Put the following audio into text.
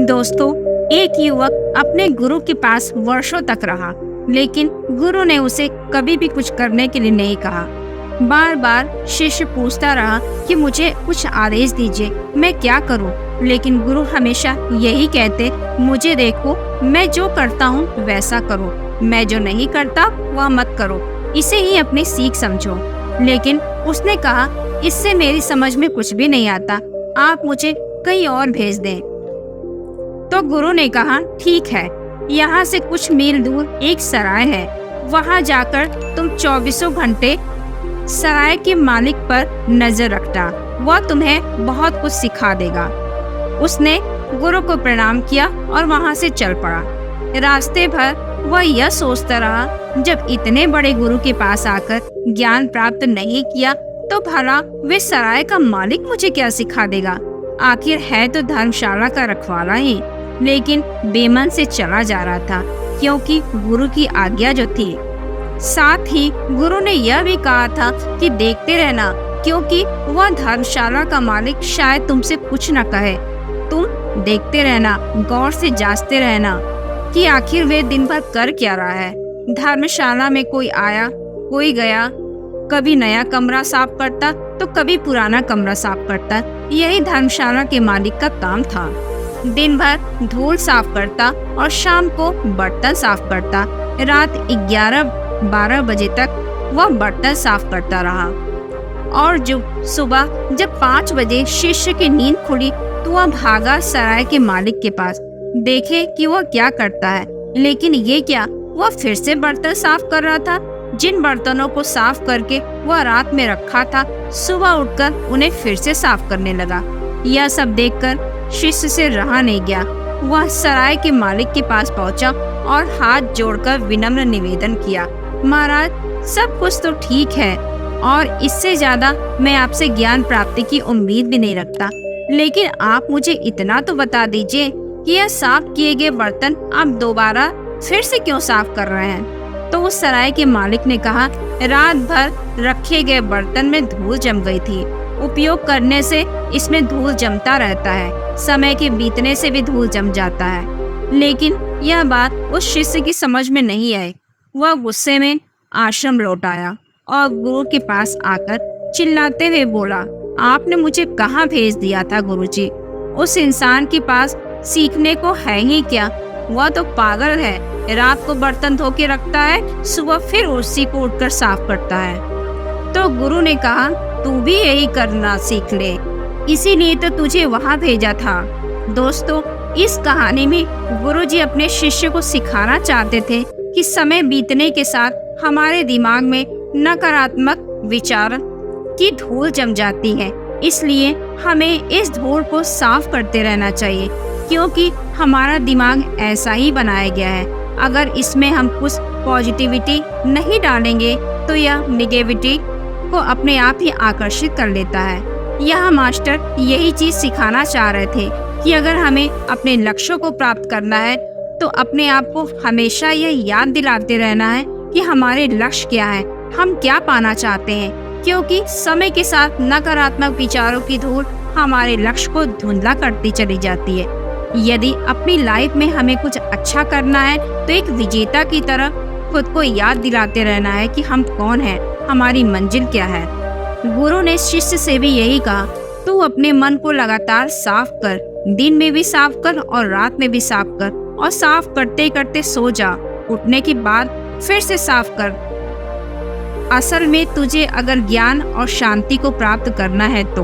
दोस्तों, एक युवक अपने गुरु के पास वर्षों तक रहा, लेकिन गुरु ने उसे कभी भी कुछ करने के लिए नहीं कहा। बार बार शिष्य पूछता रहा कि मुझे कुछ आदेश दीजिए, मैं क्या करूं? लेकिन गुरु हमेशा यही कहते, मुझे देखो, मैं जो करता हूं वैसा करो, मैं जो नहीं करता वह मत करो, इसे ही अपनी सीख समझो। लेकिन उसने कहा, इससे मेरी समझ में कुछ भी नहीं आता, आप मुझे कहीं और भेज दें। तो गुरु ने कहा, ठीक है, यहाँ से कुछ मील दूर एक सराय है, वहाँ जाकर तुम 24 घंटे सराय के मालिक पर नजर रखना, वह तुम्हें बहुत कुछ सिखा देगा। उसने गुरु को प्रणाम किया और वहाँ से चल पड़ा। रास्ते भर वह यह सोचता रहा, जब इतने बड़े गुरु के पास आकर ज्ञान प्राप्त नहीं किया तो भला वे सराय का मालिक मुझे क्या सिखा देगा? आखिर है तो धर्मशाला का रखवाला ही। लेकिन बेमन से चला जा रहा था, क्योंकि गुरु की आज्ञा जो थी। साथ ही गुरु ने यह भी कहा था कि देखते रहना, क्योंकि वह धर्मशाला का मालिक शायद तुमसे कुछ न कहे। तुम देखते रहना, गौर से जांचते रहना कि आखिर वे दिन भर कर क्या रहा है। धर्मशाला में कोई आया, कोई गया, कभी नया कमरा साफ करता तो कभी पुराना कमरा साफ करता। यही धर्मशाला के मालिक का काम था। दिन भर धूल साफ करता और शाम को बर्तन साफ करता। रात 11-12 बजे तक वह बर्तन साफ करता रहा। और जो सुबह जब 5 बजे शिष्य की नींद खुली तो वह भागा सराय के मालिक के पास, देखे कि वह क्या करता है। लेकिन ये क्या, वह फिर से बर्तन साफ कर रहा था। जिन बर्तनों को साफ करके वह रात में रखा था, सुबह उठकर उन्हें फिर से साफ करने लगा। यह सब देखकर शिष्य से रहा नहीं गया। वह सराय के मालिक के पास पहुंचा और हाथ जोड़कर विनम्र निवेदन किया, महाराज, सब कुछ तो ठीक है और इससे ज्यादा मैं आपसे ज्ञान प्राप्ति की उम्मीद भी नहीं रखता, लेकिन आप मुझे इतना तो बता दीजिए कि यह साफ किए गए बर्तन आप दोबारा फिर से क्यों साफ कर रहे हैं? तो उस सराय के मालिक ने कहा, रात भर रखे गए बर्तन में धूल जम गई थी। उपयोग करने से इसमें धूल जमता रहता है, समय के बीतने से भी धूल जम जाता है। लेकिन यह बात उस शिष्य की समझ में नहीं आई। वह गुस्से में आश्रम लौट आया और गुरु के पास आकर चिल्लाते हुए बोला, आपने मुझे कहाँ भेज दिया था गुरुजी? उस इंसान के पास सीखने को है ही क्या? वह तो पागल है। रात को बर्तन धो के रखता है, सुबह फिर उसी को उठकर साफ करता है। तो गुरु ने कहा, तू भी यही करना सीख ले, इसीलिए तो तुझे वहाँ भेजा था। दोस्तों, इस कहानी में गुरुजी अपने शिष्य को सिखाना चाहते थे कि समय बीतने के साथ हमारे दिमाग में नकारात्मक विचार की धूल जम जाती है। इसलिए हमें इस धूल को साफ करते रहना चाहिए, क्योंकि हमारा दिमाग ऐसा ही बनाया गया है। अगर इसमें हम कुछ पॉजिटिविटी नहीं डालेंगे तो यह निगेटिविटी को अपने आप ही आकर्षित कर लेता है। यह मास्टर यही चीज सिखाना चाह रहे थे कि अगर हमें अपने लक्ष्यों को प्राप्त करना है तो अपने आप को हमेशा यह याद दिलाते रहना है कि हमारे लक्ष्य क्या है, हम क्या पाना चाहते हैं। क्योंकि समय के साथ नकारात्मक विचारों की धूल हमारे लक्ष्य को धुंधला करती चली जाती है। यदि अपनी लाइफ में हमें कुछ अच्छा करना है तो एक विजेता की तरह खुद को याद दिलाते रहना है कि हम कौन हैं, हमारी मंजिल क्या है। गुरु ने शिष्य से भी यही कहा, तू अपने मन को लगातार साफ कर, दिन में भी साफ कर और रात में भी साफ कर, और साफ करते करते सो जा, उठने के बाद फिर से साफ कर। असल में तुझे अगर ज्ञान और शांति को प्राप्त करना है तो